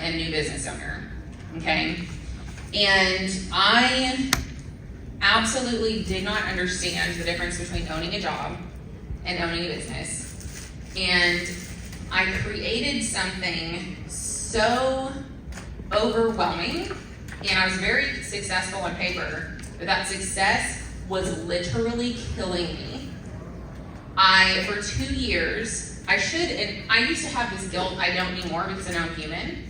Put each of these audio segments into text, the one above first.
a new business owner, okay? And I absolutely did not understand the difference between owning a job and owning a business. And I created something so overwhelming, and I was very successful on paper, but that success was literally killing me. For 2 years, and I used to have this guilt, I don't anymore because I know I'm human,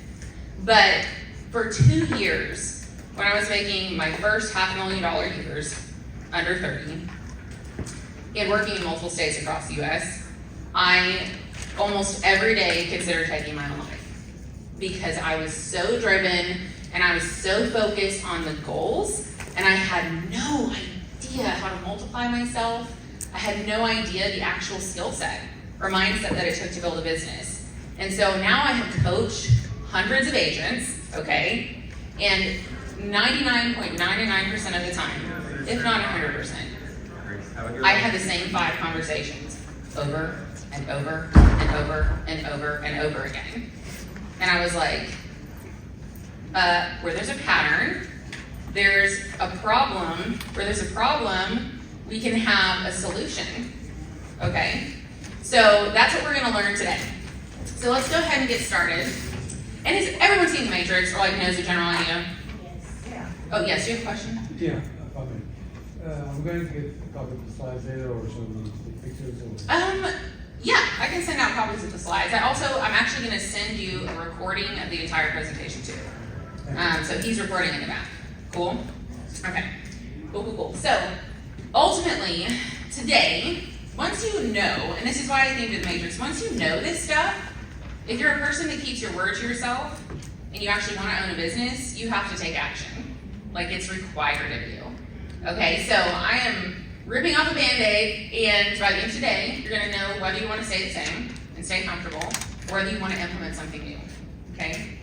but for 2 years, when I was making my first $500,000 years, under 30, and working in multiple states across the US, I almost every day considered taking my own life because I was so driven and I was so focused on the goals, and I had no idea how to multiply myself. I had no idea the actual skill set or mindset that it took to build a business. And so now I have coached hundreds of agents, okay? And 99.99% of the time, if not 100%, I have the same 5 conversations over and over and over and over and over again. And I was like, where there's a pattern, there's a problem. Where there's a problem, we can have a solution, okay? So that's what we're gonna learn today. So let's go ahead and get started. And has everyone seen The Matrix, or like knows the general idea? Yes. Yeah. Oh yes, you have a question? Yeah, probably. I'm going to get a copy of the slides later, or show me the pictures. Yeah, I can send out copies of the slides. I'm actually gonna send you a recording of the entire presentation too. So he's recording in the back. Cool? Okay. Cool. So, ultimately, today, once you know, and this is why I named it The Matrix, once you know this stuff, if you're a person that keeps your word to yourself, and you actually want to own a business, you have to take action. Like, it's required of you. Okay, so I am ripping off a Band-Aid, and by the end of today, you're going to know whether you want to stay the same and stay comfortable, or whether you want to implement something new. Okay?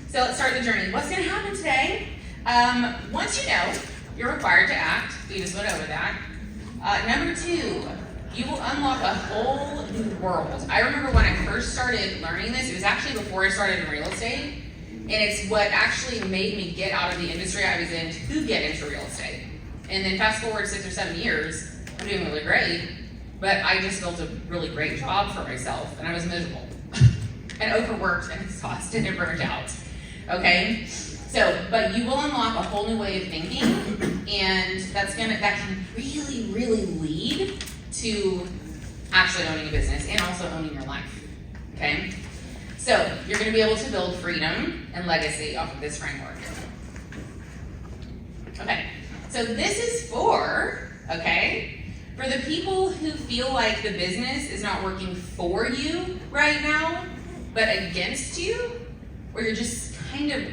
So let's start the journey. What's going to happen today? Once you know, you're required to act. We just went over that. Number 2, you will unlock a whole new world. I remember when I first started learning this, it was actually before I started in real estate, and it's what actually made me get out of the industry I was in to get into real estate. And then fast forward 6 or 7 years, I'm doing really great, but I just built a really great job for myself, and I was miserable and overworked and exhausted and burnt out. Okay? So, but you will unlock a whole new way of thinking, and that can really, really lead to actually owning a business and also owning your life. Okay? So, you're going to be able to build freedom and legacy off of this framework. Okay. So this is for the people who feel like the business is not working for you right now, but against you, or you're just kind of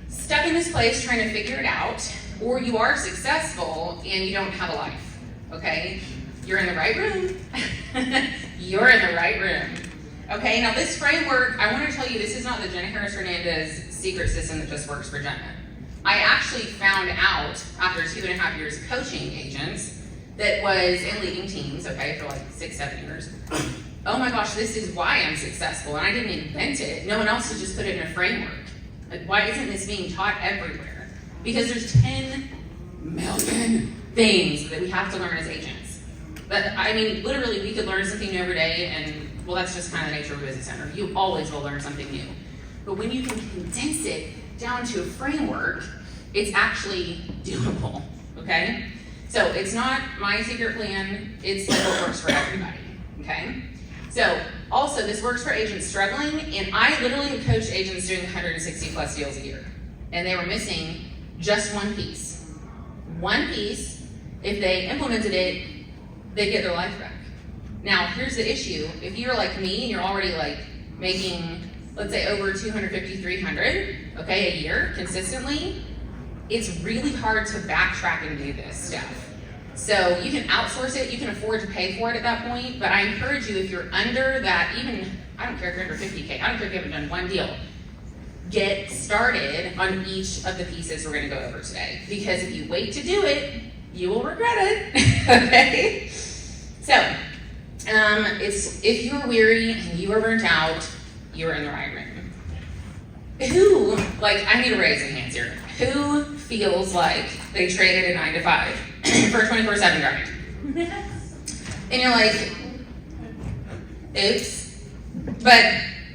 stuck in this place trying to figure it out, or you are successful and you don't have a life, okay? You're in the right room. You're in the right room. Okay, now this framework, I want to tell you, this is not the Jenna Harris Hernandez secret system that just works for Jenna. I actually found out after 2.5 years of coaching agents that was in leading teams, okay, for like 6-7 years. Oh my gosh, this is why I'm successful, and I didn't invent it. No one else has just put it in a framework. Like, why isn't this being taught everywhere? Because there's 10 million things that we have to learn as agents. But I mean, literally, we could learn something new every day, and well, that's just kind of the nature of a business owner. You always will learn something new. But when you can condense it down to a framework, it's actually doable, okay? So it's not my secret plan, it's like what works for everybody, okay? So also, this works for agents struggling, and I literally have coached agents doing 160 plus deals a year, and they were missing just one piece. One piece, if they implemented it, they'd get their life back. Now, here's the issue. If you're like me and you're already like making, let's say over 250, 300, okay, a year consistently, it's really hard to backtrack and do this stuff. So you can outsource it, you can afford to pay for it at that point, but I encourage you, if you're under that, even, I don't care if you're under 50K, I don't care if you haven't done one deal, get started on each of the pieces we're gonna go over today. Because if you wait to do it, you will regret it, okay? So, if you're weary and you are burnt out, you're in the right room. who, like, I need to raise some hands here. Who feels like they traded a 9 to 5 for a 24/7 grind? And you're like, oops. But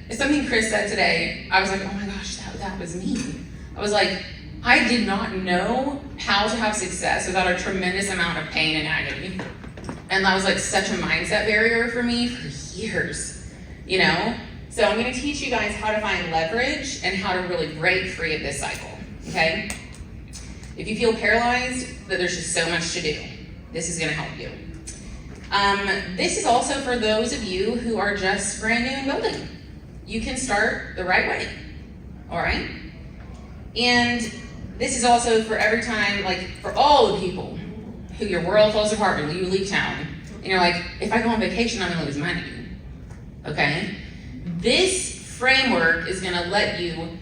it's something Chris said today. I was like, oh my gosh, that was me. I was like, I did not know how to have success without a tremendous amount of pain and agony. And that was like such a mindset barrier for me for years, you know? So I'm gonna teach you guys how to find leverage and how to really break free of this cycle, okay? If you feel paralyzed, that there's just so much to do, this is gonna help you. This is also for those of you who are just brand new in building. You can start the right way, all right? And this is also for every time, like for all the people who your world falls apart and you leave town, and you're like, if I go on vacation, I'm gonna lose money, okay? This framework is gonna let you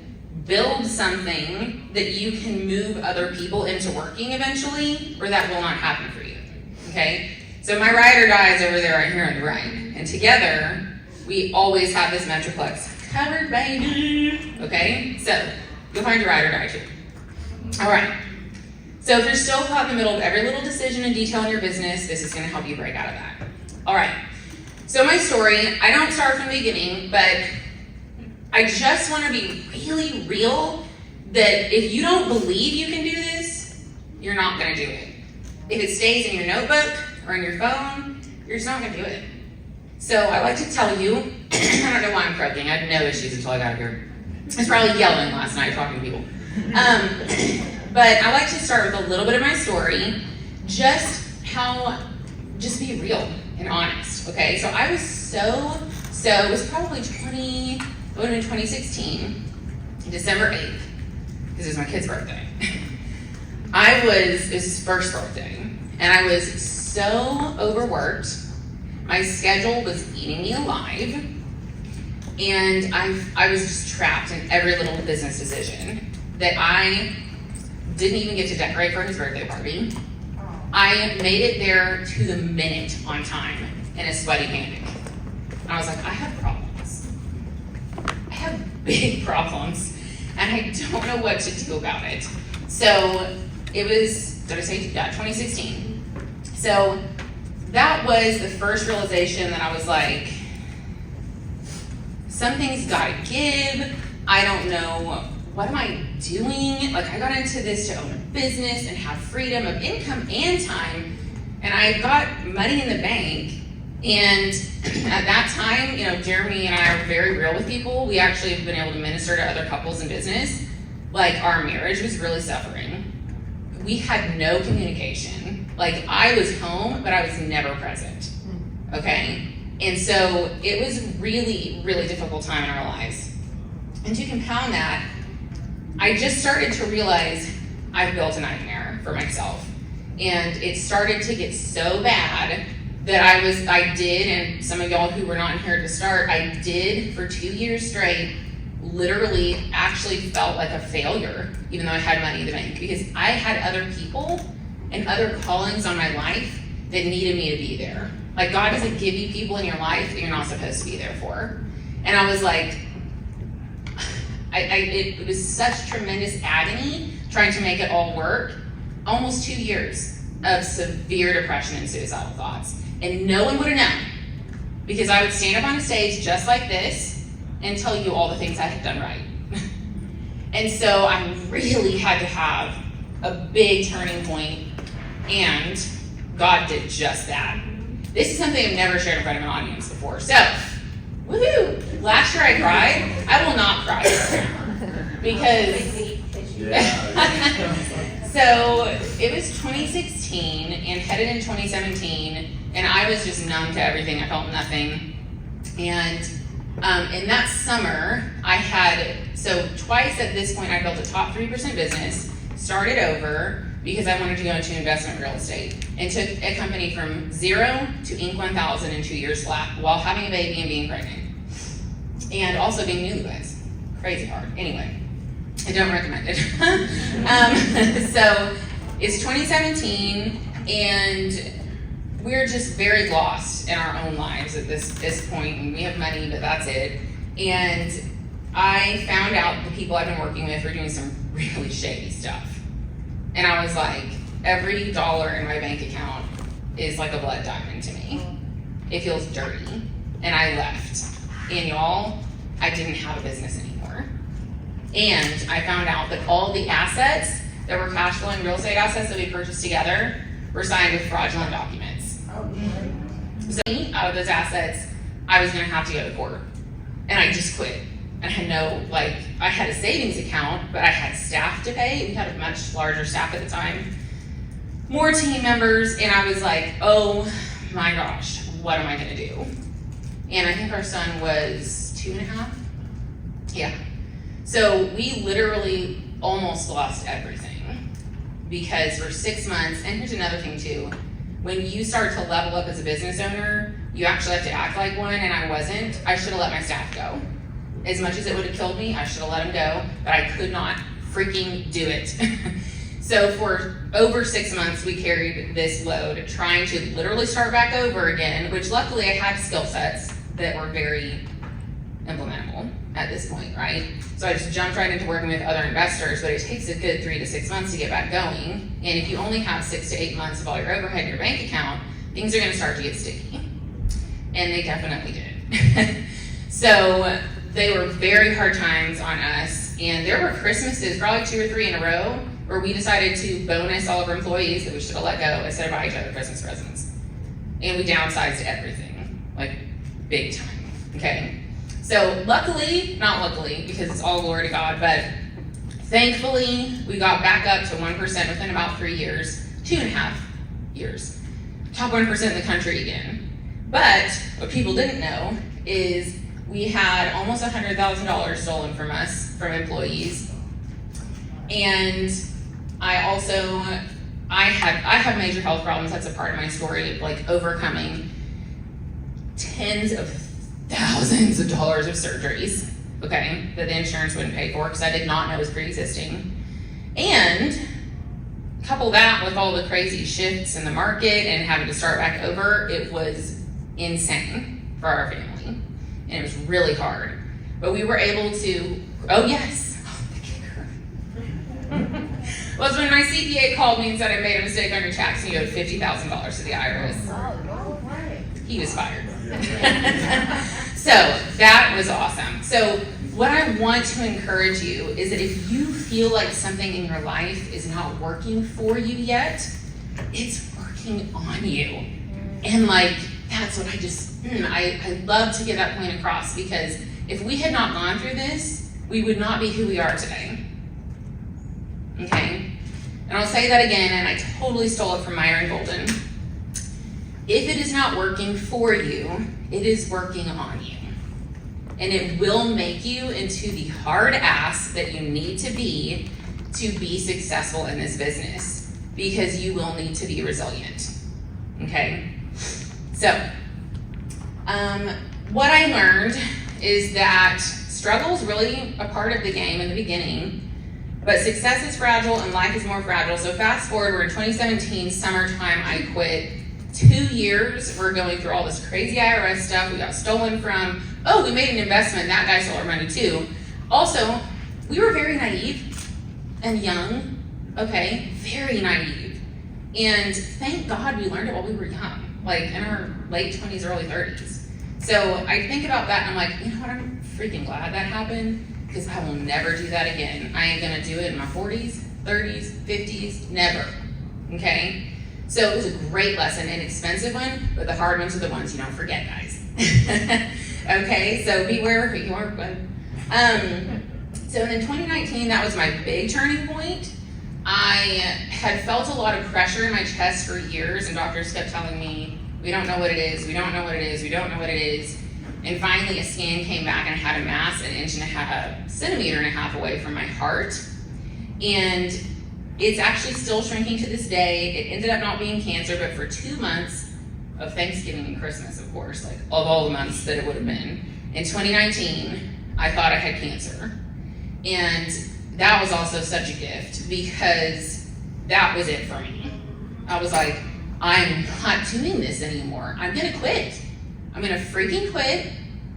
build something that you can move other people into working eventually, or that will not happen for you, okay? So my ride or die is over there right here on the right, and together, we always have this Metroplex covered, baby, okay? So, you'll find your ride or die too. All right, so if you're still caught in the middle of every little decision and detail in your business, this is gonna help you break out of that. All right, so my story, I don't start from the beginning, but I just wanna be really real that if you don't believe you can do this, you're not gonna do it. If it stays in your notebook or in your phone, you're just not gonna do it. So I like to tell you, I don't know why I'm croaking, I had no issues until I got here. I was probably yelling last night talking to people. But I like to start with a little bit of my story, just be real and honest, okay? So I was it was probably it would have been 2016, December 8th, because it was my kid's birthday. It was his first birthday, and I was so overworked, my schedule was eating me alive, and I was just trapped in every little business decision that I didn't even get to decorate for his birthday party. I made it there to the minute on time in a sweaty panic. I was like, I have problems. I have big problems, and I don't know what to do about it. So it was, 2016. So that was the first realization that I was like, something's gotta give. I don't know, what am I doing? Like, I got into this to own a business and have freedom of income and time, and I got money in the bank. And at that time, you know, Jeremy and I are very real with people. We actually have been able to minister to other couples in business. Like, our marriage was really suffering. We had no communication. Like, I was home, but I was never present, okay? And so it was really, really difficult time in our lives. And to compound that, I just started to realize I've built a nightmare for myself. And it started to get so bad that I did, and some of y'all who were not in here to start, I did for 2 years straight, literally actually felt like a failure, even though I had money in the bank, because I had other people and other callings on my life that needed me to be there. Like, God doesn't give you people in your life that you're not supposed to be there for. And I was like, it was such tremendous agony trying to make it all work. Almost 2 years of severe depression and suicidal thoughts. And no one would have known, because I would stand up on a stage just like this and tell you all the things I had done right. And so I really had to have a big turning point, and God did just that. This is something I've never shared in front of an audience before. So, woohoo! Last year I cried. I will not cry this year, because so it was 2016 and headed in 2017, and I was just numb to everything. I felt nothing. And in that summer, I had, so twice at this point, I built a top 3% business, started over because I wanted to go into investment real estate, and took a company from 0 to Inc. 1000 in 2 years flat while having a baby and being pregnant. And also being newlyweds. Crazy hard. Anyway, I don't recommend it. So it's 2017, and we're just very lost in our own lives at this point, and we have money, but that's it. And I found out the people I've been working with were doing some really shady stuff. And I was like, every dollar in my bank account is like a blood diamond to me. It feels dirty. And I left. And y'all, I didn't have a business anymore. And I found out that all the assets that were cash flowing real estate assets that we purchased together were signed with fraudulent documents. So out of those assets, I was gonna have to go to court. And I just quit. And I had no, I had a savings account, but I had staff to pay. We had a much larger staff at the time, more team members, and I was like, oh my gosh, what am I gonna do? And I think our son was 2.5. Yeah. So we literally almost lost everything because for 6 months, and here's another thing too, when you start to level up as a business owner, you actually have to act like one, and I wasn't. I should have let my staff go. As much as it would have killed me, I should have let them go, but I could not freaking do it. So for over 6 months, we carried this load, trying to literally start back over again, which luckily I had skill sets that were very implementable at this point, right? So I just jumped right into working with other investors, but it takes a good 3 to 6 months to get back going. And if you only have 6 to 8 months of all your overhead in your bank account, things are gonna start to get sticky. And they definitely did. So they were very hard times on us, and there were Christmases, probably 2 or 3 in a row, where we decided to bonus all of our employees that we should have let go instead of buy each other Christmas presents. And we downsized everything, like big time, okay? So luckily, not luckily, because it's all glory to God, but thankfully, we got back up to 1% within about 3 years, 2.5 years. Top 1% in the country again. But what people didn't know is we had almost $100,000 stolen from us, from employees. And I have major health problems. That's a part of my story, like overcoming tens of thousands of dollars of surgeries, okay, that the insurance wouldn't pay for because I did not know it was pre-existing. And couple that with all the crazy shifts in the market and having to start back over, it was insane for our family. And it was really hard. But we were able to, oh yes, the kicker. Was when my CPA called me and said I made a mistake on your tax and you owed $50,000 to the IRS. He was fired. So that was awesome. So what I want to encourage you is that if you feel like something in your life is not working for you yet, it's working on you. And that's what I love to get that point across, because if we had not gone through this, we would not be who we are today. Okay? And I'll say that again, and I totally stole it from Myron Golden. If it is not working for you, it is working on you. And it will make you into the hard ass that you need to be successful in this business, because you will need to be resilient. Okay? So, what I learned is that struggle is really a part of the game in the beginning, but success is fragile and life is more fragile. So fast forward, we're in 2017, summertime, I quit. 2 years, we're going through all this crazy IRS stuff we got stolen from. Oh, we made an investment, that guy stole our money too. Also, we were very naive and young, okay, very naive. And thank God we learned it while we were young, in our late 20s, early 30s. So I think about that and I'm like, you know what, I'm freaking glad that happened, because I will never do that again. I ain't gonna do it in my 40s, 30s, 50s, never, okay? So it was a great lesson, an expensive one, but the hard ones are the ones you don't forget, guys. Okay, so beware who you are. So in 2019, that was my big turning point. I had felt a lot of pressure in my chest for years, and doctors kept telling me, we don't know what it is, we don't know what it is, we don't know what it is. And finally a scan came back and I had a mass a centimeter and a half away from my heart. And it's actually still shrinking to this day. It ended up not being cancer, but for 2 months of Thanksgiving and Christmas, of course, of all the months that it would have been, in 2019, I thought I had cancer. And that was also such a gift, because that was it for me. I was like, I'm not doing this anymore. I'm gonna quit. I'm gonna freaking quit,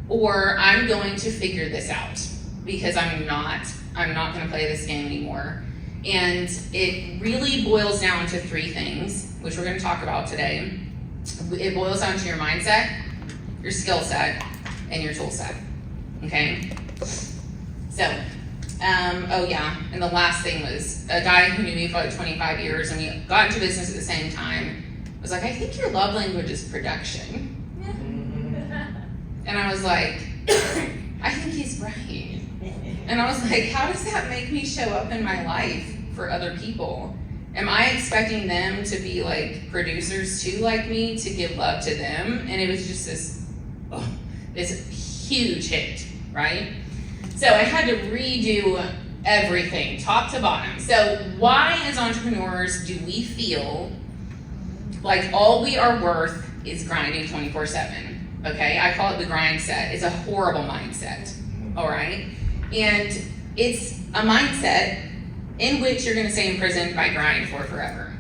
or I'm going to figure this out. because I'm not going to play this game anymore. And it really boils down to 3 things, which we're going to talk about today. It boils down to your mindset, your skill set, and your tool set. Okay? So, oh yeah, and the last thing was a guy who knew me for like 25 years and we got into business at the same time was like, I think your love language is production. And I was like, I think he's right. And I was like, how does that make me show up in my life for other people? Am I expecting them to be like producers too, like me, to give love to them? And it was just this huge hit, right? So I had to redo everything, top to bottom. So why, as entrepreneurs, do we feel like all we are worth is grinding 24/7? Okay, I call it the grind set. It's a horrible mindset, all right? And it's a mindset in which you're gonna stay imprisoned by grind for forever,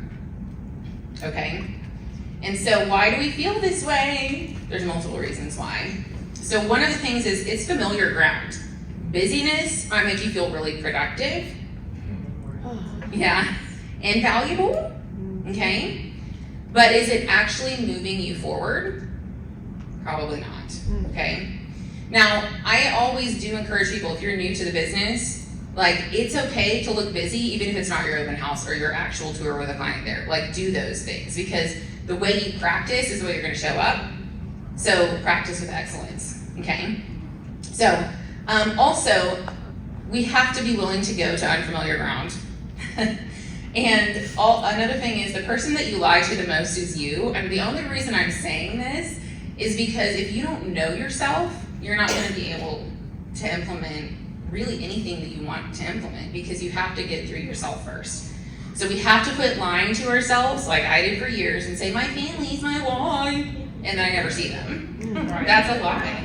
okay? And so why do we feel this way? There's multiple reasons why. So one of the things is it's familiar ground. Busyness might make you feel really productive, yeah, and valuable, okay? But is it actually moving you forward? Probably not, okay? Now, I always do encourage people, if you're new to the business, like, it's okay to look busy, even if it's not your open house or your actual tour with a client there. Like, do those things, because the way you practice is the way you're gonna show up. So, practice with excellence, okay? So, also, we have to be willing to go to unfamiliar ground. And another thing is, the person that you lie to the most is you. And the only reason I'm saying this is because if you don't know yourself, you're not going to be able to implement really anything that you want to implement, because you have to get through yourself first. So we have to quit lying to ourselves, like I did for years, and say, my family's my why, and then I never see them. That's a lie.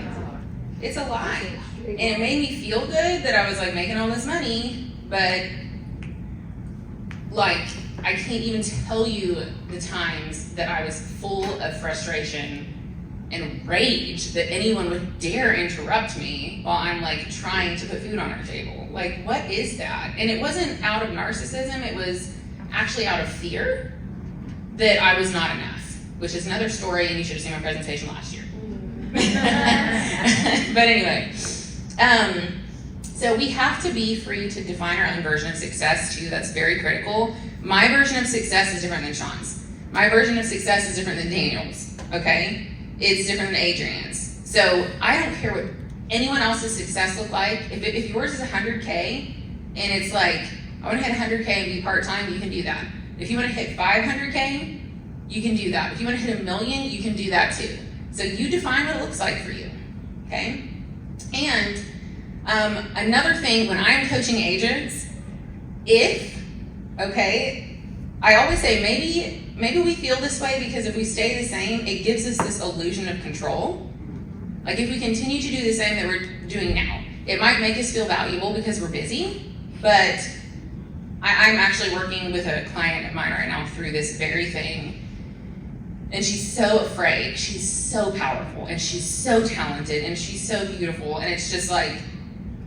It's a lie. And it made me feel good that I was like making all this money, but like, I can't even tell you the times that I was full of frustration and rage that anyone would dare interrupt me while I'm like trying to put food on our table. Like, what is that? And it wasn't out of narcissism, it was actually out of fear that I was not enough, which is another story, and you should have seen my presentation last year. But anyway, so we have to be free to define our own version of success too. That's very critical. My version of success is different than Sean's. My version of success is different than Daniel's, okay? It's different than Adrian's. So I don't care what anyone else's success look like. If yours is 100K and it's like, I want to hit 100K and be part-time, you can do that. If you want to hit 500K, you can do that. If you want to hit 1 million, you can do that too. So you define what it looks like for you, okay? And another thing, when I'm coaching agents, I always say maybe we feel this way because if we stay the same, it gives us this illusion of control. Like, if we continue to do the same that we're doing now, it might make us feel valuable because we're busy, but I'm actually working with a client of mine right now through this very thing, and she's so afraid. She's so powerful, and she's so talented, and she's so beautiful, and it's just like,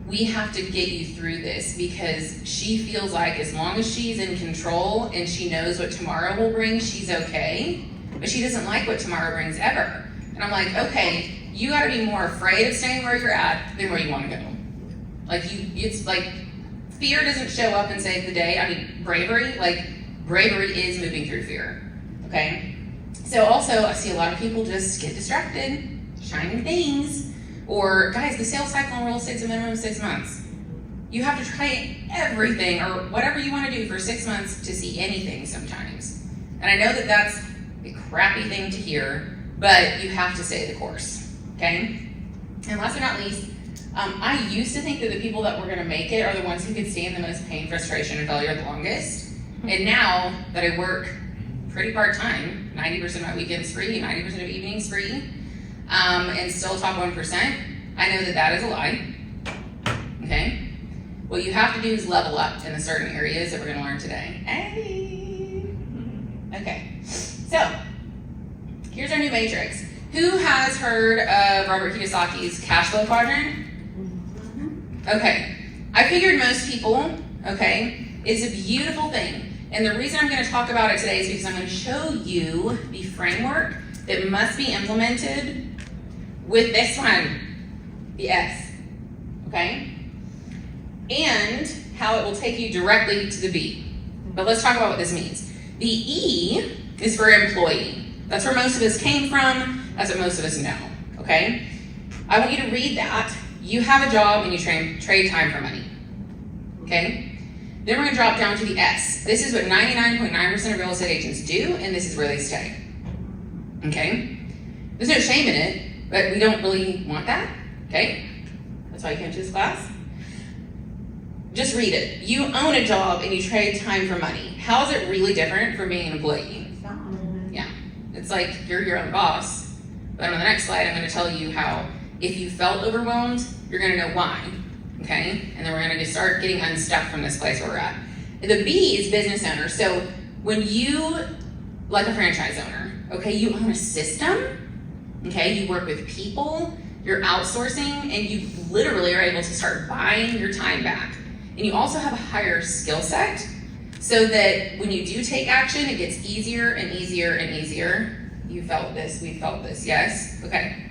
we have to get you through this, because she feels like as long as she's in control and she knows what tomorrow will bring, she's okay, but she doesn't like what tomorrow brings ever. And I'm like, okay, you gotta be more afraid of staying where you're at than where you wanna go. Like, it's like, fear doesn't show up and save the day. I mean, bravery is moving through fear, okay? So also, I see a lot of people just get distracted, shiny things. Or, guys, the sales cycle in real estate is a minimum of 6 months. You have to try everything or whatever you want to do for 6 months to see anything sometimes. And I know that that's a crappy thing to hear, but you have to stay the course, okay? And last but not least, I used to think that the people that were going to make it are the ones who could stand the most pain, frustration, and failure the longest. And now that I work pretty part-time, 90% of my weekends free, 90% of evenings free, and still top 1%, I know that that is a lie, okay? What you have to do is level up in the certain areas that we're gonna learn today. Hey! Okay, so, here's our new matrix. Who has heard of Robert Kiyosaki's cash flow quadrant? Okay, I figured most people, okay, it's a beautiful thing. And the reason I'm going to talk about it today is because I'm going to show you the framework that must be implemented with this one, the S, okay? And how it will take you directly to the B. But let's talk about what this means. The E is for employee. That's where most of us came from. That's what most of us know, okay? I want you to read that. You have a job and you trade time for money, okay? Then we're going to drop down to the S. This is what 99.9% of real estate agents do, and this is where they stay. Okay? There's no shame in it, but we don't really want that. Okay? That's why you came to this class. Just read it. You own a job and you trade time for money. How is it really different from being an employee? Yeah. It's like you're your own boss. But on the next slide, I'm going to tell you how if you felt overwhelmed, you're going to know why. Okay, and then we're going to start getting unstuck from this place where we're at. The B is business owner. So when you, like a franchise owner, okay, you own a system, okay, you work with people, you're outsourcing, and you literally are able to start buying your time back. And you also have a higher skill set so that when you do take action, it gets easier and easier and easier. You felt this, we felt this, yes? Okay.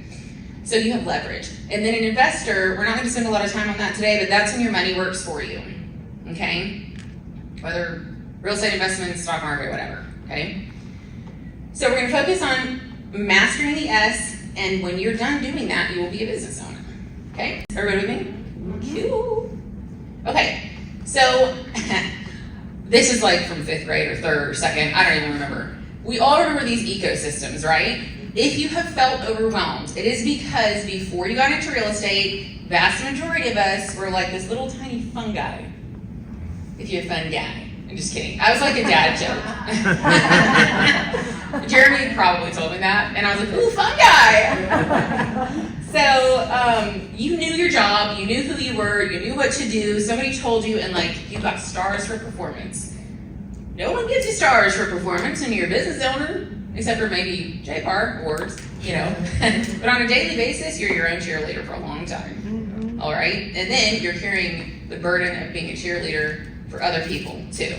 So you have leverage. And then an investor, we're not going to spend a lot of time on that today, but that's when your money works for you, okay? Whether real estate investments, stock market, whatever, okay? So we're going to focus on mastering the S, and when you're done doing that, you will be a business owner, okay? Everybody with me? Cool. Okay, so this is like from 5th grade or 3rd or 2nd, I don't even remember. We all remember these ecosystems, right? If you have felt overwhelmed, it is because before you got into real estate, vast majority of us were like this little tiny fungi. If you're a fun guy. I'm just kidding. I was like a dad joke. Jeremy probably told me that, and I was like, ooh, fungi! So, you knew your job, you knew who you were, you knew what to do, somebody told you, and like, you got stars for performance. No one gives you stars for performance when you're a business owner. Except for maybe JPAR awards, you know. But on a daily basis, you're your own cheerleader for a long time. All right? And then you're carrying the burden of being a cheerleader for other people, too.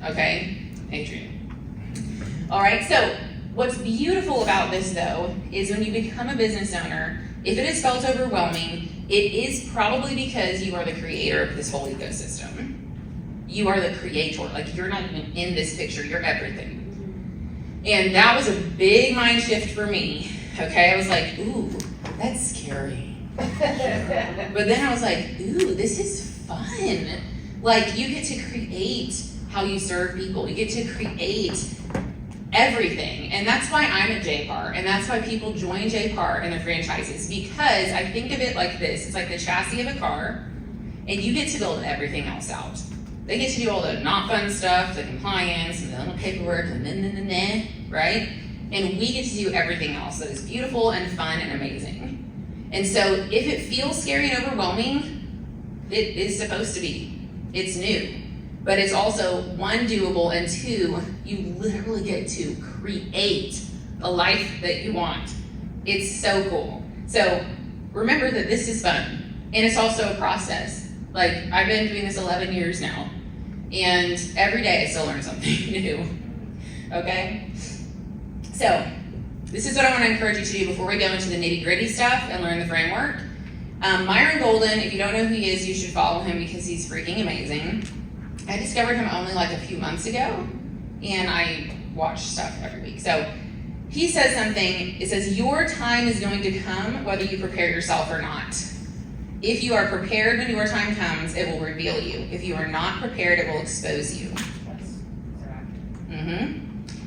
Okay? Adrian. All right? So what's beautiful about this, though, is when you become a business owner, if it has felt overwhelming, it is probably because you are the creator of this whole ecosystem. You are the creator. Like, you're not even in this picture. You're everything. And that was a big mind shift for me, okay? I was like, ooh, that's scary. But then I was like, ooh, this is fun. Like, you get to create how you serve people. You get to create everything. And that's why I'm at JPAR. And that's why people join JPAR and their franchises. Because I think of it like this. It's like the chassis of a car. And you get to build everything else out. They get to do all the not fun stuff, the compliance, and the little paperwork, and then, right? And we get to do everything else that is beautiful and fun and amazing. And so if it feels scary and overwhelming, it is supposed to be. It's new. But it's also, 1, doable, and 2, you literally get to create a life that you want. It's so cool. So remember that this is fun. And it's also a process. Like, I've been doing this 11 years now. And every day I still learn something new, okay? So, this is what I want to encourage you to do before we go into the nitty-gritty stuff and learn the framework. Myron Golden, if you don't know who he is, you should follow him because he's freaking amazing. I discovered him only like a few months ago, and I watch stuff every week. So, he says something, it says, your time is going to come whether you prepare yourself or not. If you are prepared when your time comes, it will reveal you. If you are not prepared, it will expose you.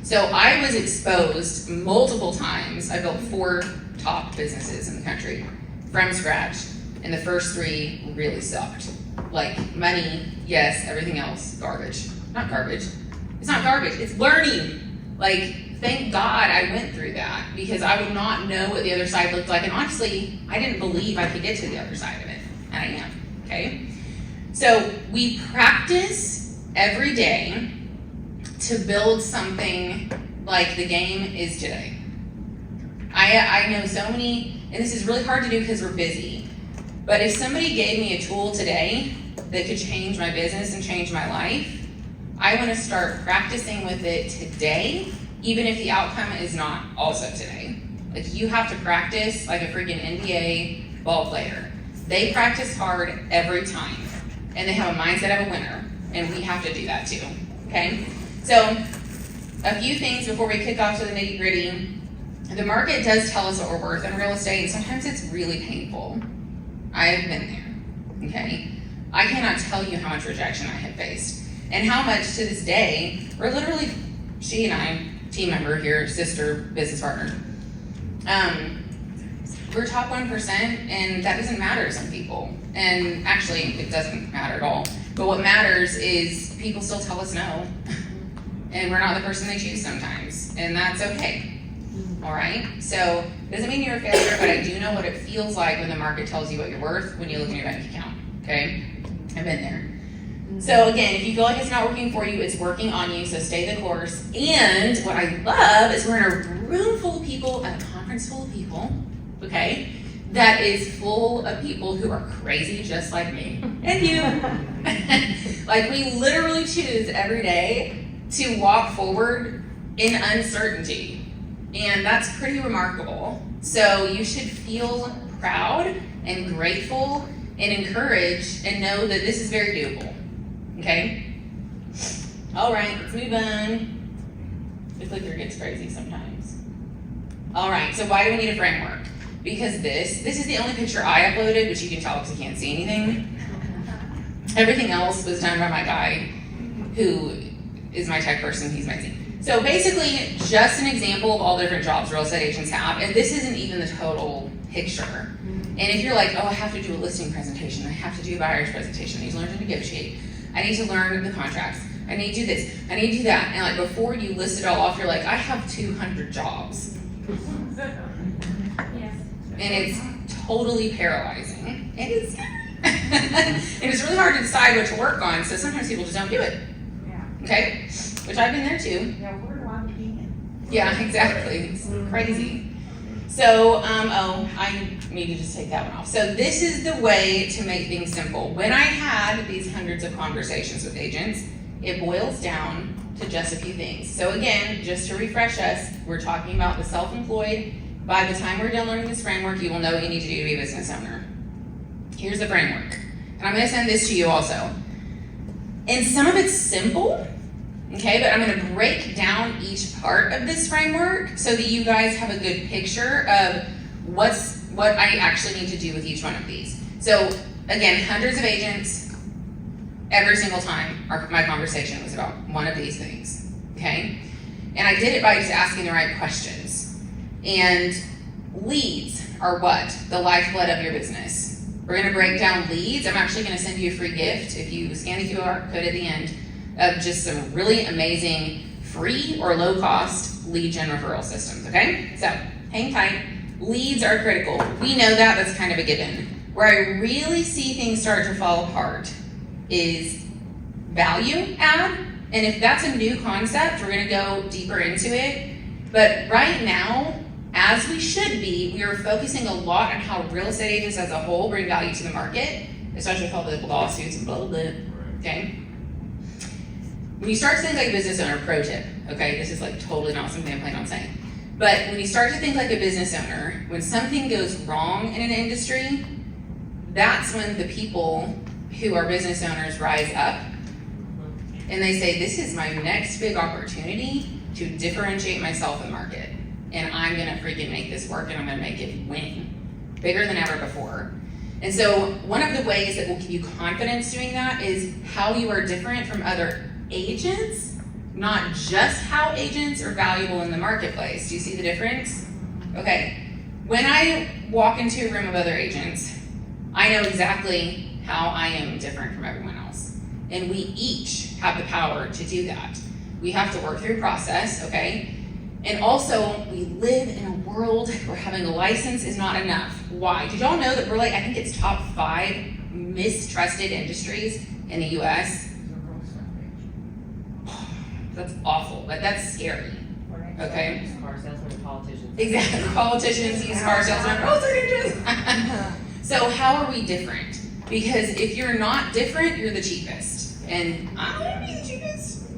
So I was exposed multiple times. I built 4 top businesses in the country from scratch, and the first 3 really sucked. Like money, yes, everything else, garbage. Not garbage. It's not garbage, it's learning. Like, thank God I went through that because I would not know what the other side looked like. And honestly, I didn't believe I could get to the other side of it. And I am, okay? So we practice every day to build something like the game is today. I know so many, and this is really hard to do because we're busy, But if somebody gave me a tool today that could change my business and change my life, I want to start practicing with it today, even if the outcome is not also today. Like, you have to practice like a freaking NBA ball player. They practice hard every time, and they have a mindset of a winner, and we have to do that too, okay? So, a few things before we kick off to the nitty gritty. The market does tell us what we're worth in real estate, and sometimes it's really painful. I have been there, okay? I cannot tell you how much rejection I have faced, and how much to this day, we're literally, she and I, team member here, sister, business partner, we're top 1%, and that doesn't matter to some people. And actually, it doesn't matter at all. But what matters is people still tell us no, and we're not the person they choose sometimes, and that's okay. All right? So, doesn't mean you're a failure, but I do know what it feels like when the market tells you what you're worth when you look in your bank account, okay? I've been there. So again, if you feel like it's not working for you, it's working on you, so stay the course. And what I love is we're in a room full of people, a conference full of people, okay, that is full of people who are crazy just like me and you. Like, we literally choose every day to walk forward in uncertainty, and that's pretty remarkable. So you should feel proud and grateful and encouraged and know that this is very doable, okay? All right, let's move on. The clicker gets crazy sometimes. All right, so why do we need a framework? Because this is the only picture I uploaded, which you can tell because you can't see anything. Everything else was done by my guy, who is my tech person. He's amazing. So basically, just an example of all the different jobs real estate agents have, and this isn't even the total picture. And if you're like, oh, I have to do a listing presentation, I have to do a buyer's presentation, I need to learn to negotiate, I need to learn the contracts, I need to do this, I need to do that, and like before you list it all off, you're like, I have 200 jobs. And it's totally paralyzing. It is. And it's really hard to decide what to work on, so sometimes people just don't do it. Okay? Which I've been there too. Yeah, where do I begin? Yeah, exactly. It's crazy. So, I need to just take that one off. So this is the way to make things simple. When I had these hundreds of conversations with agents, it boils down to just a few things. So again, just to refresh us, we're talking about the self-employed. By the time we're done learning this framework, you will know what you need to do to be a business owner. Here's the framework. And I'm gonna send this to you also. And some of it's simple, okay, but I'm gonna break down each part of this framework so that you guys have a good picture of what I actually need to do with each one of these. So again, hundreds of agents, every single time my conversation was about one of these things, okay? And I did it by just asking the right questions. And leads are what? The lifeblood of your business. We're gonna break down leads. I'm actually gonna send you a free gift if you scan the QR code at the end of just some really amazing free or low cost lead gen referral systems, okay? So hang tight. Leads are critical. We know that, that's kind of a given. Where I really see things start to fall apart is value add. And if that's a new concept, we're gonna go deeper into it. But right now, as we should be, we are focusing a lot on how real estate agents as a whole bring value to the market, especially with all the lawsuits and blah, blah, blah, okay? When you start to think like a business owner, pro tip, okay? This is like totally not something I'm planning on saying. But when you start to think like a business owner, when something goes wrong in an industry, that's when the people who are business owners rise up and they say, this is my next big opportunity to differentiate myself in the market. And I'm gonna freaking make this work and I'm gonna make it win. Bigger than ever before. And so one of the ways that will give you confidence doing that is how you are different from other agents, not just how agents are valuable in the marketplace. Do you see the difference? Okay, when I walk into a room of other agents, I know exactly how I am different from everyone else. And we each have the power to do that. We have to work through a process, okay? And also, we live in a world where having a license is not enough. Why? Did y'all know that we're like, I think it's top 5 mistrusted industries in the US? That's awful, but that's scary, okay? Car salesmen and politicians. Exactly, politicians, used car salesmen, real estate agents. So how are we different? Because if you're not different, you're the cheapest. And I don't want to be the cheapest.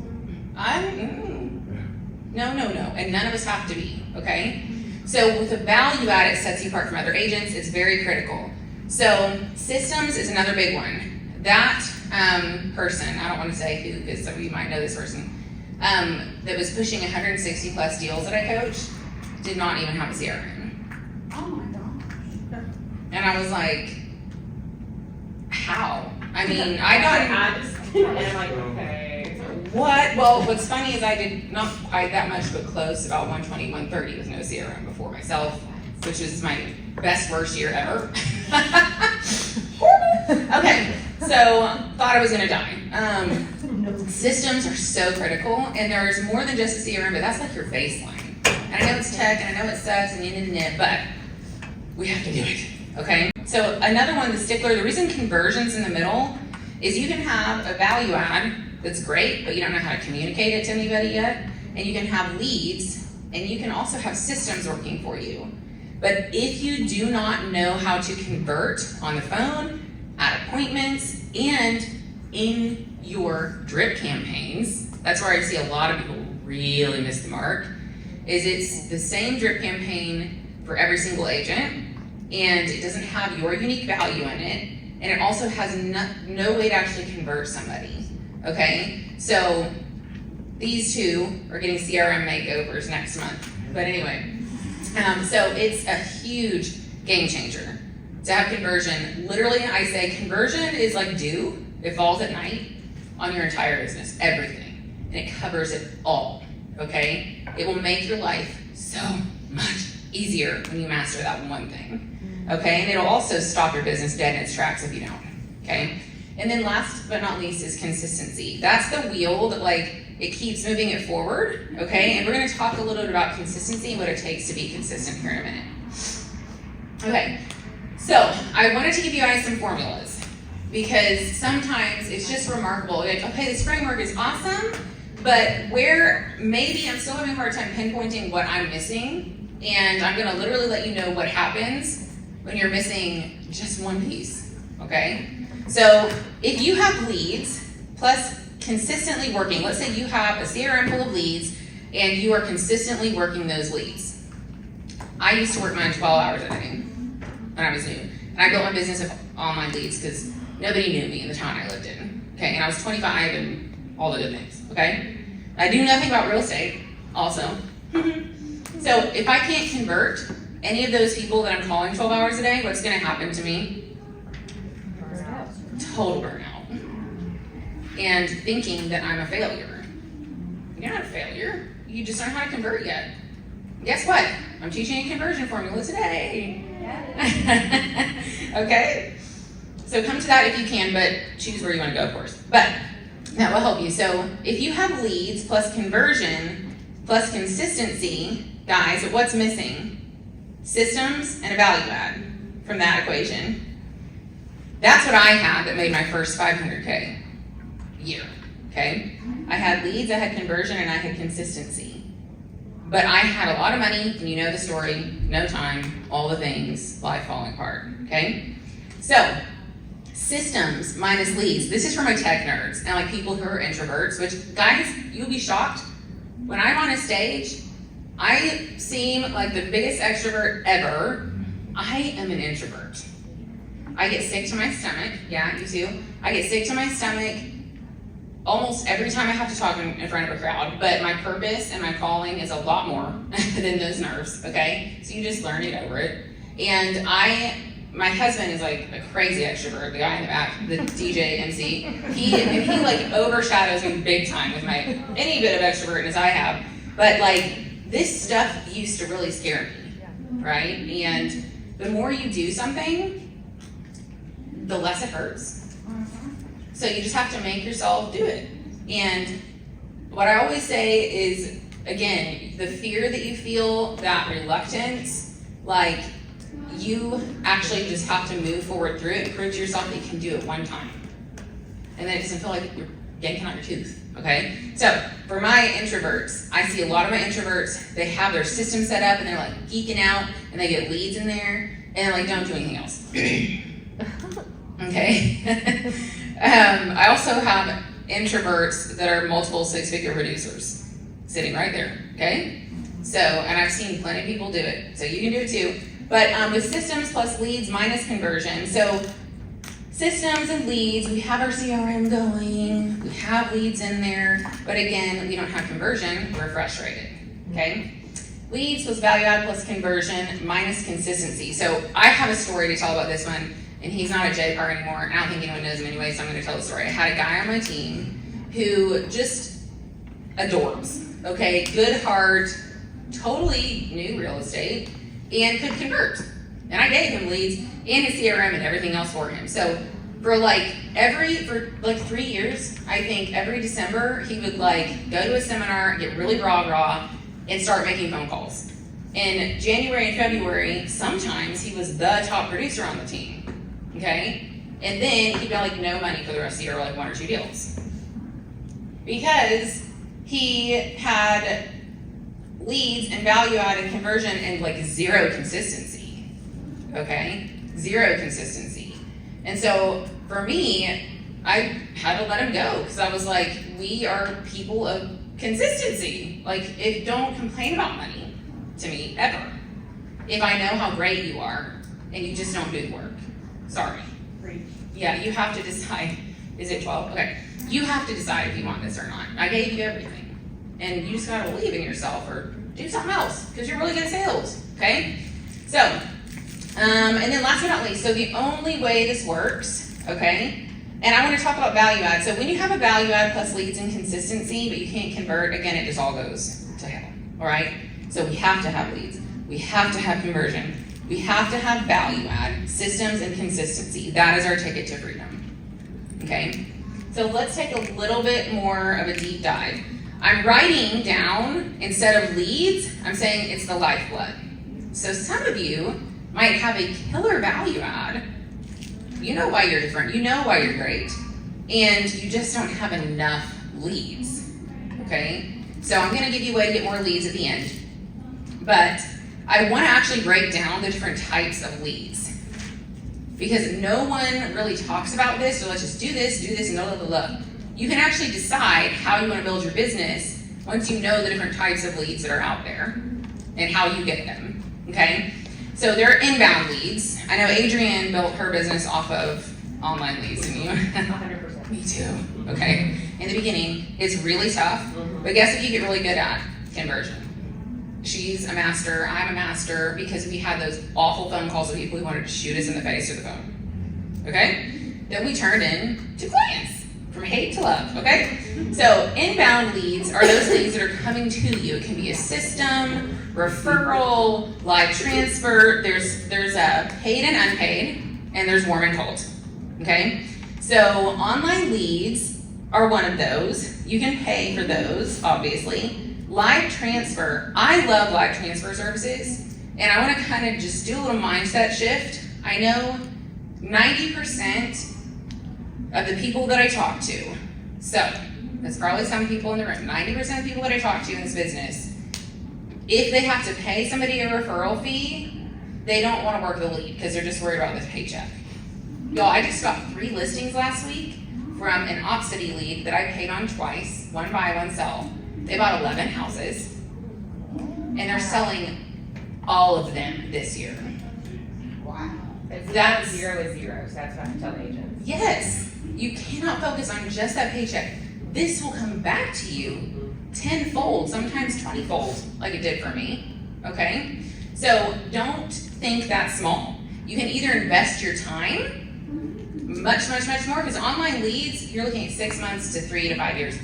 No. And none of us have to be, okay? So with a value add, it sets you apart from other agents. It's very critical. So systems is another big one. That person, I don't want to say who, because some of you might know this person, that was pushing 160 plus deals that I coached, did not even have a CRM. Oh my gosh. And I was like, how? I mean, I just, and I'm like, okay. what? Well, what's funny is I did not quite that much, but close, about 120, 130 with no CRM before myself, which was my best worst year ever. Okay, so thought I was gonna die. Systems are so critical, and there's more than just a CRM, but that's like your baseline. And I know it's tech, and I know it sucks, and but we have to do it, okay? So another one, the stickler, the reason conversion's in the middle is you can have a value add that's great, but you don't know how to communicate it to anybody yet, and you can have leads, and you can also have systems working for you. But if you do not know how to convert on the phone, at appointments, and in your drip campaigns, that's where I see a lot of people really miss the mark, is it's the same drip campaign for every single agent, and it doesn't have your unique value in it, and it also has no way to actually convert somebody, okay? So these two are getting CRM makeovers next month. But anyway, so it's a huge game changer to have conversion. Literally, I say conversion is like dew. It falls at night on your entire business, everything. And it covers it all, okay? It will make your life so much easier when you master that one thing, okay? And it'll also stop your business dead in its tracks if you don't, okay? And then last but not least is consistency. That's the wheel that it keeps moving it forward, okay? And we're gonna talk a little bit about consistency and what it takes to be consistent here in a minute. Okay, so I wanted to give you guys some formulas because sometimes it's just remarkable. Like, okay, this framework is awesome, but where maybe I'm still having a hard time pinpointing what I'm missing, and I'm gonna literally let you know what happens when you're missing just one piece, okay? So if you have leads plus consistently working, let's say you have a CRM full of leads and you are consistently working those leads. I used to work mine 12 hours a day when I was new. And I built my business of online leads because nobody knew me in the town I lived in. Okay, and I was 25 and all the good things, okay? I do nothing about real estate also. So if I can't convert any of those people that I'm calling 12 hours a day, what's gonna happen to me? Total burnout. And thinking that I'm a failure. You're not a failure. You just don't know how to convert yet. Guess what? I'm teaching a conversion formula today. Okay? So come to that if you can, but choose where you want to go, of course. But that will help you. So if you have leads plus conversion plus consistency, guys, what's missing? Systems and a value add from that equation. That's what I had that made my first 500K year, okay? I had leads, I had conversion, and I had consistency. But I had a lot of money, and you know the story, no time, all the things, life falling apart, okay? So, systems minus leads. This is for my tech nerds and people who are introverts, which, guys, you'll be shocked. When I'm on a stage, I seem like the biggest extrovert ever. I am an introvert. I get sick to my stomach. Yeah, you too. I get sick to my stomach almost every time I have to talk in front of a crowd, but my purpose and my calling is a lot more than those nerves, okay? So you just learn to get over it. And my husband is like a crazy extrovert, the guy in the back, the DJ MC. He overshadows me big time with any bit of extrovertness I have. But this stuff used to really scare me, right? And the more you do something, the less it hurts. So you just have to make yourself do it. And what I always say is, again, the fear that you feel, that reluctance, you actually just have to move forward through it and prove to yourself that you can do it one time. And then it doesn't feel like you're yanking on your tooth, okay? So for my introverts, I see a lot of my introverts, they have their system set up and they're geeking out and they get leads in there. and like don't do anything else. Okay. I also have introverts that are multiple six-figure producers sitting right there. Okay. So, and I've seen plenty of people do it, so you can do it too. But with systems plus leads minus conversion, so systems and leads, we have our CRM going, we have leads in there, but again, we don't have conversion, we're frustrated, okay? Leads plus value add plus conversion minus consistency. So I have a story to tell about this one, and he's not a JPAR anymore, and I don't think anyone knows him anyway, so I'm gonna tell the story. I had a guy on my team who just adorbs, okay? Good heart, totally new real estate, and could convert. And I gave him leads and his CRM and everything else for him. So for like 3 years, I think every December, he would like go to a seminar, get really raw, and start making phone calls. In January and February, sometimes he was the top producer on the team, okay? And then he got like no money for the rest of the year, or like 1 or 2 deals. Because he had leads and value add and conversion and like zero consistency, okay? Zero consistency. And so for me, I had to let him go because I was like, we are people of consistency. Like, don't complain about money to me ever. If I know how great you are and you just don't do the work. Sorry. Yeah, you have to decide. Is it 12? Okay. You have to decide if you want this or not. I gave you everything. And you just gotta believe in yourself or do something else because you're really good at sales, okay? So, and then last but not least, so the only way this works, okay? And I want to talk about value add. So when you have a value add plus leads and consistency, but you can't convert, again, it just all goes to hell, all right? So we have to have leads. We have to have conversion. We have to have value add, systems, and consistency. That is our ticket to freedom, okay? So let's take a little bit more of a deep dive. I'm writing down, instead of leads, I'm saying it's the lifeblood. So some of you might have a killer value add. You know why you're different. You know why you're great. And you just don't have enough leads, okay? So I'm gonna give you a way to get more leads at the end. But I wanna actually break down the different types of leads. Because no one really talks about this, so let's just do this, and blah, blah, blah. You can actually decide how you want to build your business once you know the different types of leads that are out there and how you get them, okay? So there are inbound leads. I know Adrienne built her business off of online leads, and you? 100%. Me too, okay? In the beginning, it's really tough, but guess what you get really good at? Conversion. She's a master, I'm a master, because we had those awful phone calls with people who wanted to shoot us in the face through the phone, okay? Then we turned into clients. From hate to love, okay? So inbound leads are those leads that are coming to you. It can be a system, referral, live transfer. There's a paid and unpaid, and there's warm and cold, okay? So online leads are one of those. You can pay for those, obviously. Live transfer, I love live transfer services, and I wanna kind of just do a little mindset shift. I know 90% of the people that I talk to, so there's probably some people in the room, 90% of people that I talk to in this business, if they have to pay somebody a referral fee, they don't want to work the lead because they're just worried about this paycheck. Y'all, I just got 3 listings last week from an Opcity lead that I paid on twice, 1 buy, 1 sell. They bought 11 houses, and they're selling all of them this year. Wow. That's 0 is 0, so that's what I tell the agents. Yes. You cannot focus on just that paycheck. This will come back to you tenfold, sometimes 20-fold, like it did for me, okay? So don't think that small. You can either invest your time much more, because online leads, you're looking at 6 months to 3 to 5 years.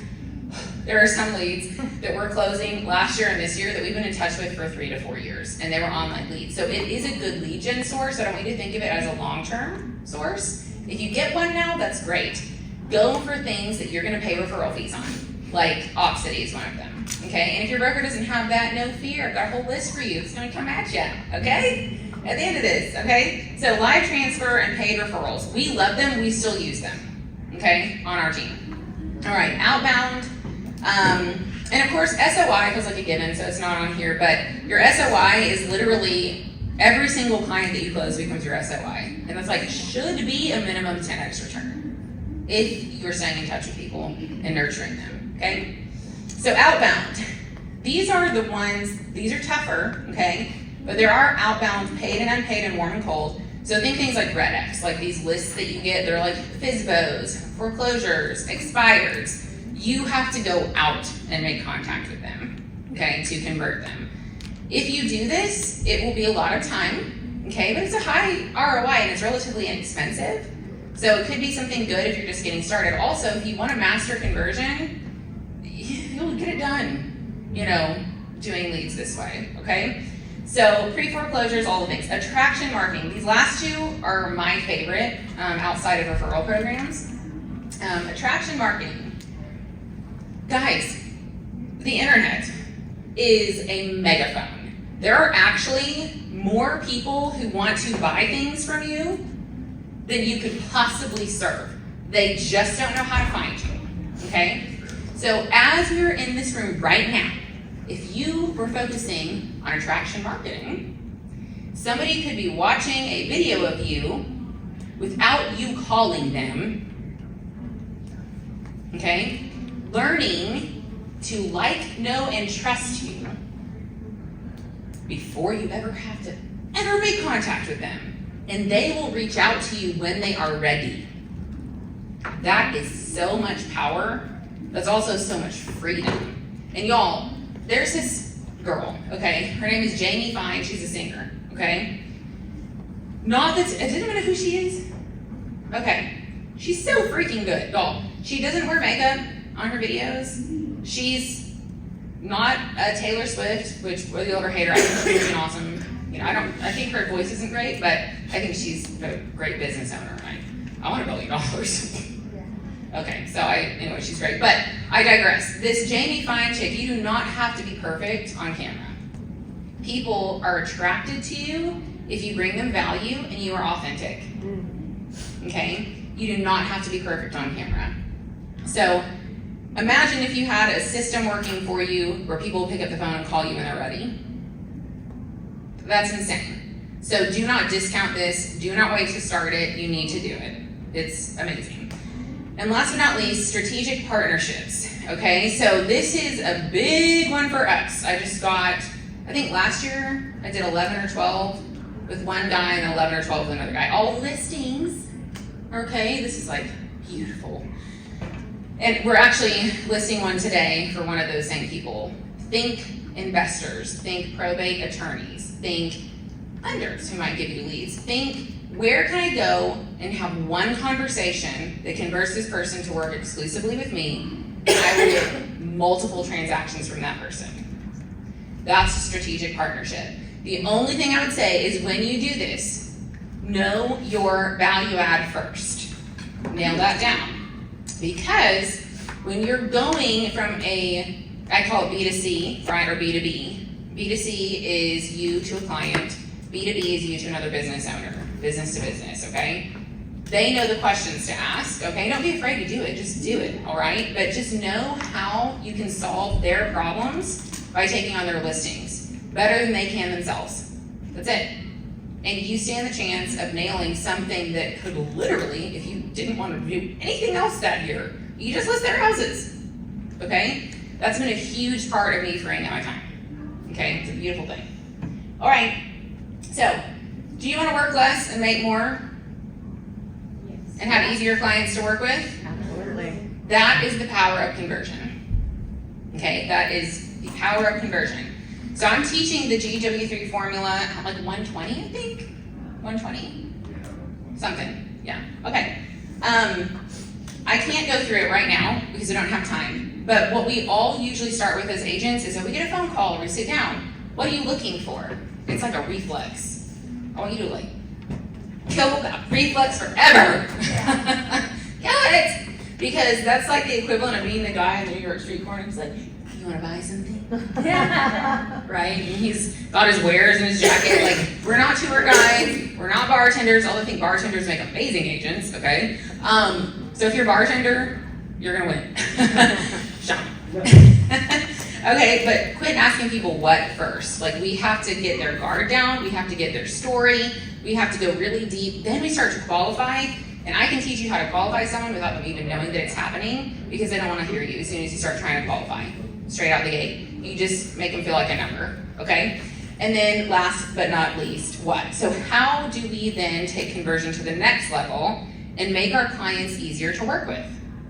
There are some leads that we're closing last year and this year that we've been in touch with for 3 to 4 years, and they were online leads. So it is a good lead gen source. I don't want you to think of it as a long-term source. If you get one now, that's great. Go for things that you're gonna pay referral fees on, like Opcity is one of them, okay? And if your broker doesn't have that, no fear, I've got a whole list for you. It's gonna come at you, okay? At the end of this, okay? So live transfer and paid referrals. We love them, we still use them, okay, on our team. All right, outbound. And of course, SOI feels like a given, so it's not on here, but your SOI is literally Every single client that you close becomes your SOI. And that's like, should be a minimum 10x return if you're staying in touch with people and nurturing them, okay? So outbound, these are the ones, these are tougher, okay? But there are outbound, paid and unpaid and warm and cold. So think things like Red X, like these lists that you get, they're like FSBOs, foreclosures, expireds. You have to go out and make contact with them, okay, to convert them. If you do this, it will be a lot of time, okay, but it's a high ROI and it's relatively inexpensive. So it could be something good if you're just getting started. Also, if you want to master conversion, you'll get it done, you know, doing leads this way, okay? So pre-foreclosures, all the things. Attraction marketing. These last two are my favorite outside of referral programs. Attraction marketing. Guys, the internet is a megaphone. There are actually more people who want to buy things from you than you could possibly serve. They just don't know how to find you, okay? So as we're in this room right now, if you were focusing on attraction marketing, somebody could be watching a video of you without you calling them, okay? Learning to like, know, and trust you before you ever have to ever make contact with them. And they will reach out to you when they are ready. That is so much power. That's also so much freedom. And y'all, there's this girl, okay? Her name is Jamie Fine. She's a singer, okay? Not that, does anyone know who she is? Okay. She's so freaking good, y'all. She doesn't wear makeup on her videos. She's not a Taylor Swift, which whether you love or hate her, I think she's freaking awesome. You know, I think her voice isn't great, but I think she's a great business owner. I want $1 billion. Okay, so anyway, she's great. But I digress. This Jamie Fine chick, you do not have to be perfect on camera. People are attracted to you if you bring them value and you are authentic. Okay? You do not have to be perfect on camera. So imagine if you had a system working for you where people pick up the phone and call you when they're ready. That's insane. So do not discount this. Do not wait to start it. You need to do it. It's amazing. And last but not least, strategic partnerships. Okay, so this is a big one for us. I just got, I think last year I did 11 or 12 with one guy and 11 or 12 with another guy. All listings. Okay, this is like beautiful. And we're actually listing one today for one of those same people. Think investors, think probate attorneys, think lenders who might give you leads. Think, where can I go and have one conversation that converts this person to work exclusively with me, and I will get multiple transactions from that person. That's a strategic partnership. The only thing I would say is when you do this, know your value add first. Nail that down. Because when you're going from I call it B2C, right, or B2B. B2C is you to a client. B2B is you to another business owner, business to business, okay? They know the questions to ask, okay? Don't be afraid to do it, just do it, all right? But just know how you can solve their problems by taking on their listings better than they can themselves. That's it. And you stand the chance of nailing something that could literally, if you didn't want to do anything else that year, you just list their houses, okay? That's been a huge part of me freeing up my time, okay? It's a beautiful thing. All right. So, do you want to work less and make more? Yes. And have easier clients to work with? Absolutely. That is the power of conversion. Okay, that is the power of conversion. So I'm teaching the GW3 formula at like 120, I think? 120? Something, yeah, okay. I can't go through it right now because I don't have time. But what we all usually start with as agents is that we get a phone call or we sit down. What are you looking for? It's like a reflex. I want you to like kill that reflex forever. Kill it! Because that's like the equivalent of being the guy in the New York street corner who's like, you want to buy something? Right? And he's got his wares in his jacket. Like, we're not tour guides. We're not bartenders. Although I think bartenders make amazing agents, okay? So if you're a bartender, you're going to win. Sean. Okay, but quit asking people what first. Like, we have to get their guard down, we have to get their story, we have to go really deep, then we start to qualify, and I can teach you how to qualify someone without them even knowing that it's happening, because they don't want to hear you as soon as you start trying to qualify, straight out the gate. You just make them feel like a number, okay? And then last but not least, what? So how do we then take conversion to the next level and make our clients easier to work with?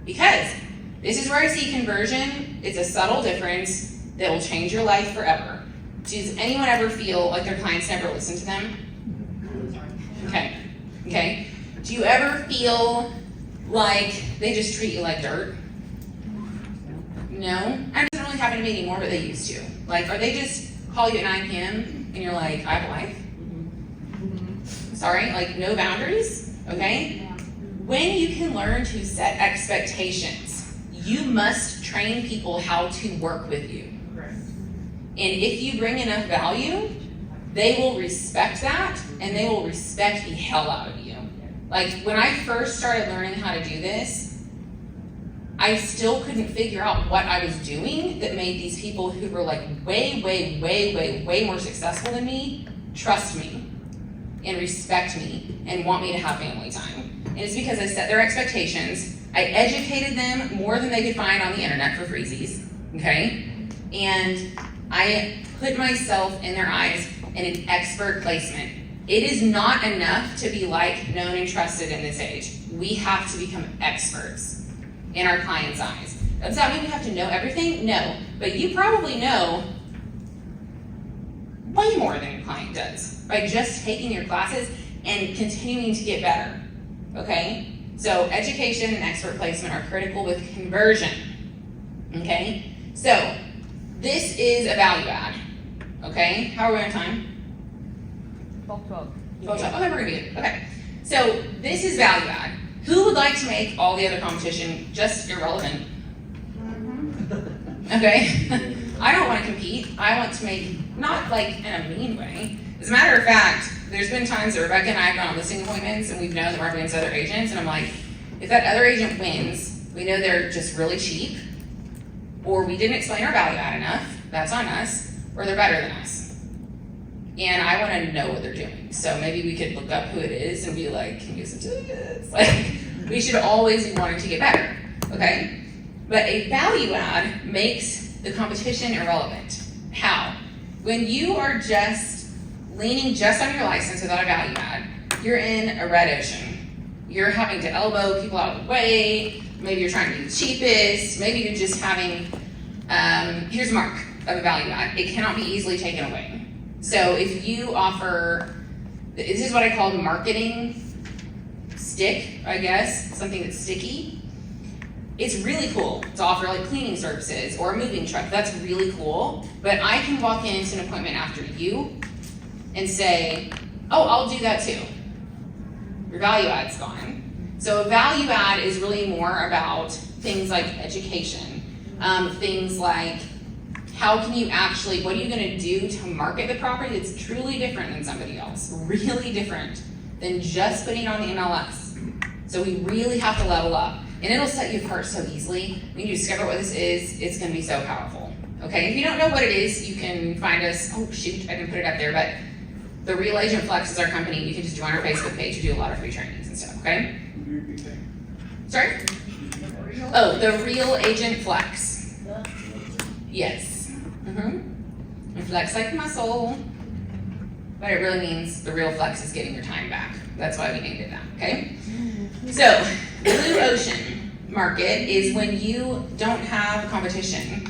Because this is where I see conversion. It's a subtle difference that will change your life forever. Does anyone ever feel like their clients never listen to them? Okay. Do you ever feel like they just treat you like dirt? No? That doesn't really happen to me anymore, but they used to. Like, are they just call you at 9 p.m. and you're like, I have a life? Sorry, like no boundaries, okay? When you can learn to set expectations, you must train people how to work with you. Correct. And if you bring enough value, they will respect that, and they will respect the hell out of you. Like, when I first started learning how to do this, I still couldn't figure out what I was doing that made these people who were like way more successful than me trust me and respect me and want me to have family time. And it's because I set their expectations. I educated them more than they could find on the internet for freezies, okay? And I put myself in their eyes in an expert placement. It is not enough to be liked, known, and trusted in this age. We have to become experts in our clients' eyes. Does that mean we have to know everything? No, but you probably know way more than your client does by just taking your classes and continuing to get better, okay? So education and expert placement are critical with conversion, okay? So this is a value add, okay? How are we on time? 12. Okay, we're gonna be good. Okay, so this is value add. Who would like to make all the other competition just irrelevant? Okay, I don't want to compete. I want to make, not like in a mean way. As a matter of fact, there's been times that Rebecca and I have gone on listing appointments and we've known that we're up against other agents, and I'm like, if that other agent wins, we know they're just really cheap, or we didn't explain our value add enough, that's on us, or they're better than us. And I want to know what they're doing. So maybe we could look up who it is and be like, can you listen to this? Like, we should always be wanting to get better, okay? But a value add makes the competition irrelevant. How? When you are just leaning just on your license without a value add, you're in a red ocean. You're having to elbow people out of the way. Maybe you're trying to be the cheapest. Maybe you're just having, here's a mark of a value add. It cannot be easily taken away. So if you offer, this is what I call marketing stick, I guess, something that's sticky. It's really cool to offer like cleaning services or a moving truck. That's really cool. But I can walk into an appointment after you and say, oh, I'll do that too. Your value add's gone. So a value add is really more about things like education, things like how can you actually, what are you going to do to market the property that's truly different than somebody else, really different than just putting it on the MLS. So we really have to level up, and it'll set you apart so easily. When you discover what this is, it's going to be so powerful. Okay, if you don't know what it is, you can find us, oh shoot, I didn't put it up there, but The Real Agent Flex is our company. You can just join our Facebook page. We do a lot of free trainings and stuff, okay? Sorry? Oh, The Real Agent Flex. Yes. And flex like muscle. But it really means the real flex is getting your time back. That's why we named it that, okay? So, blue ocean market is when you don't have competition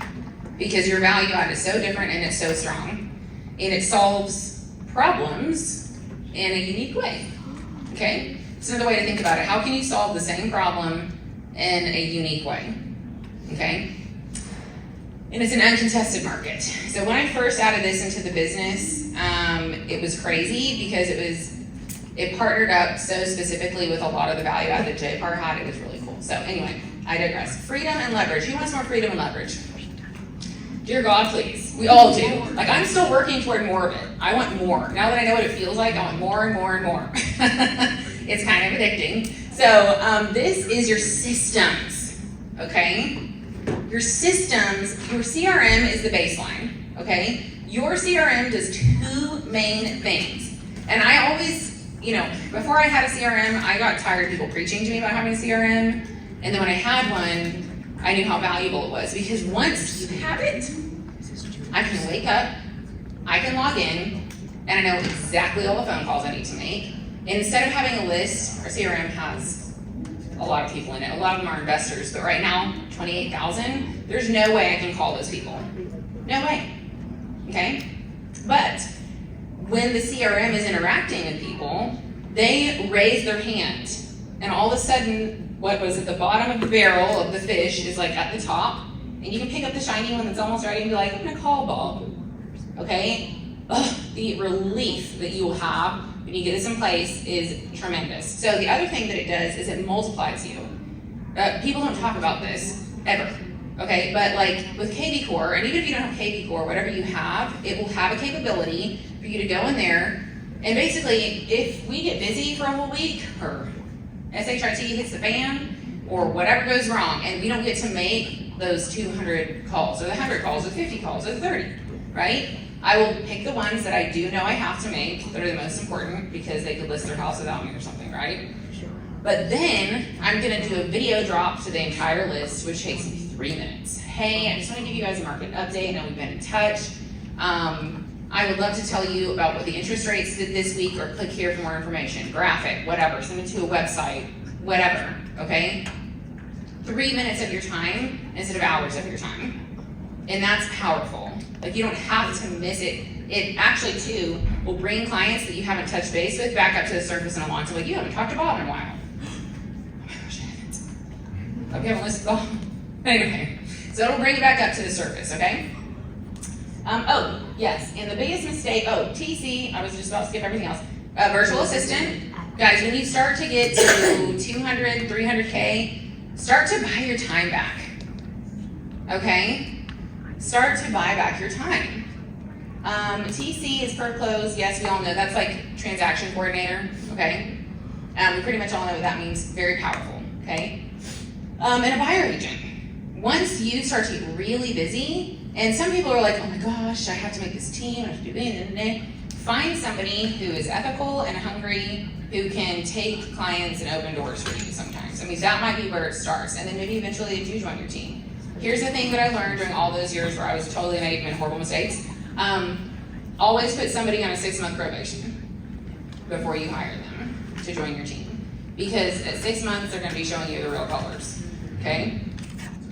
because your value add is so different and it's so strong. And it solves problems in a unique way, okay? It's another way to think about it. How can you solve the same problem in a unique way, okay? And it's an uncontested market. So when I first added this into the business, it was crazy because it partnered up so specifically with a lot of the value add that JPAR had. It was really cool. So anyway, I digress. Freedom and leverage. Who wants more freedom and leverage? Dear God, please. We all do. Like, I'm still working toward more of it. I want more. Now that I know what it feels like, I want more and more and more. It's kind of addicting. So this is your systems, okay? Your systems, your CRM is the baseline, okay? Your CRM does two main things. And I always, before I had a CRM, I got tired of people preaching to me about having a CRM. And then when I had one, I knew how valuable it was. Because once you have it, I can wake up, I can log in, and I know exactly all the phone calls I need to make. And instead of having a list, our CRM has a lot of people in it. A lot of them are investors, but right now, 28,000, there's no way I can call those people. No way, okay? But when the CRM is interacting with people, they raise their hand, and all of a sudden, what was at the bottom of the barrel of the fish is like at the top, and you can pick up the shiny one that's almost ready and be like, I'm gonna call Bob, okay? Ugh, the relief that you will have when you get this in place is tremendous. So the other thing that it does is it multiplies you. People don't talk about this ever, okay? But like with KV Core, and even if you don't have KV Core, whatever you have, it will have a capability for you to go in there, and basically, if we get busy for a whole week, or SHIT hits the fan, or whatever goes wrong, and we don't get to make those 200 calls, or the 100 calls, or 50 calls, or 30, right? I will pick the ones that I do know I have to make, that are the most important, because they could list their house without me or something, right? But then, I'm gonna do a video drop to the entire list, which takes me 3 minutes. Hey, I just wanna give you guys a market update. I know we've been in touch. I would love to tell you about what the interest rates did this week, or click here for more information, graphic, whatever, send it to a website, whatever, okay? 3 minutes of your time instead of hours of your time. And that's powerful. Like, you don't have to miss it. It actually, too, will bring clients that you haven't touched base with back up to the surface in a long time. Like, you haven't talked to Bob in a while. Oh my gosh, I haven't. Hope you haven't listened to Bob. Anyway, so it'll bring it back up to the surface, okay? Oh, yes, and the biggest mistake, TC, I was just about to skip everything else. Virtual assistant. Guys, when you start to get to 200, 300K, start to buy your time back, okay? Start to buy back your time. TC is per close. Yes, we all know that's like transaction coordinator, okay? We pretty much all know what that means. Very powerful, okay? And a buyer agent. Once you start to get really busy, and some people are like, oh my gosh, I have to make this team, I have to do this, find somebody who is ethical and hungry, who can take clients and open doors for you sometimes. I mean, that might be where it starts, and then maybe eventually they do join your team. Here's the thing that I learned during all those years where I was totally naive and horrible mistakes. Always put somebody on a 6-month probation before you hire them to join your team. Because at 6 months, they're gonna be showing you the real colors, okay?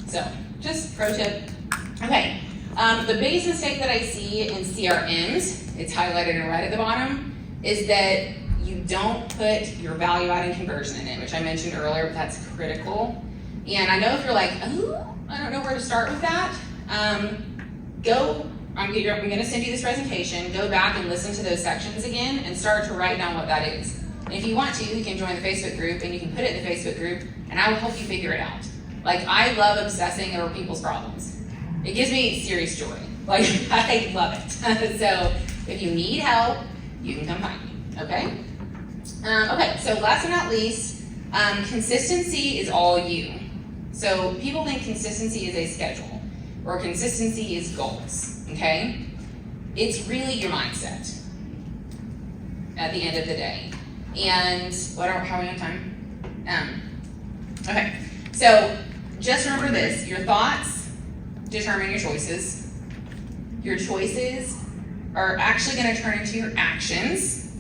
So, just pro tip. Okay, the biggest mistake that I see in CRMs, it's highlighted in red at the bottom, is that you don't put your value adding conversion in it, which I mentioned earlier, but that's critical. And I know if you're like, oh, I don't know where to start with that, I'm gonna send you this presentation, go back and listen to those sections again and start to write down what that is. And if you want to, you can join the Facebook group and you can put it in the Facebook group and I will help you figure it out. Like, I love obsessing over people's problems. It gives me serious joy. Like, I love it. So if you need help, you can come find me, okay? Okay, so last but not least, consistency is all you. So people think consistency is a schedule, or consistency is goals, okay? It's really your mindset at the end of the day. And how are we on time? Okay, so just remember this, your thoughts determine your choices. Your choices are actually gonna turn into your actions.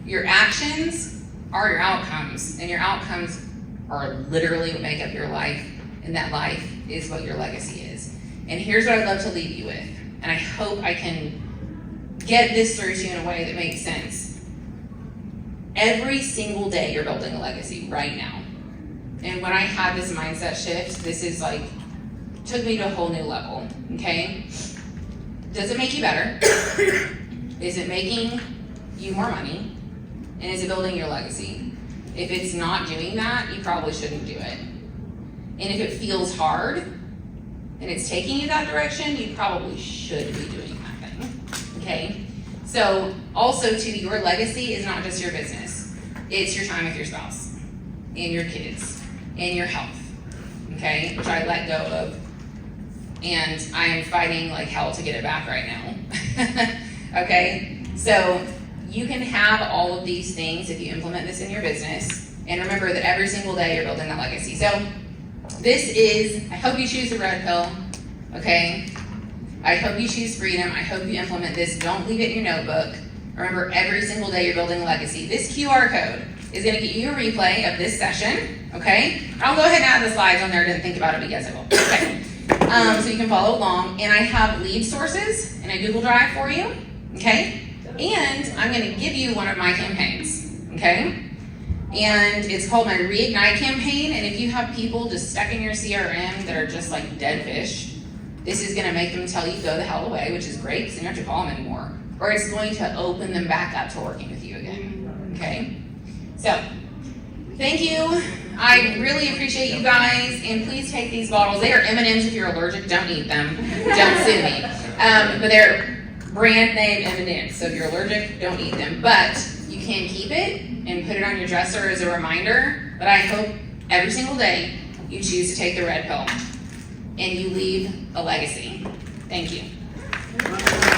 Your actions are your outcomes, and your outcomes are literally what make up your life, and that life is what your legacy is. And here's what I'd love to leave you with, and I hope I can get this through to you in a way that makes sense. Every single day you're building a legacy right now. And when I had this mindset shift, this is like, took me to a whole new level, okay? Does it make you better? Is it making you more money? And is it building your legacy? If it's not doing that, you probably shouldn't do it. And if it feels hard, and it's taking you that direction, you probably should be doing that thing, okay? So, also too, your legacy is not just your business. It's your time with your spouse, and your kids, and your health, okay? Which I let go of and I am fighting like hell to get it back right now. Okay, so you can have all of these things if you implement this in your business, and remember that every single day you're building that legacy. So this is, I hope you choose the red pill, okay? I hope you choose freedom. I hope you implement this. Don't leave it in your notebook. Remember, every single day you're building a legacy. This QR code is going to get you a replay of this session, okay? I'll go ahead and add the slides on there. I didn't think about it, but yes, I will. Okay. So you can follow along. And I have lead sources in a Google Drive for you, okay? And I'm going to give you one of my campaigns, okay? And it's called my Reignite campaign. And if you have people just stuck in your CRM that are just like dead fish, this is going to make them tell you go the hell away, which is great because you don't have to call them anymore. Or it's going to open them back up to working with you again, okay? So, thank you. I really appreciate you guys, and please take these bottles. They are M&Ms. If you're allergic, don't eat them. Don't sue me. But they're brand name M&Ms, so if you're allergic, don't eat them. But you can keep it and put it on your dresser as a reminder. But I hope every single day you choose to take the red pill and you leave a legacy. Thank you.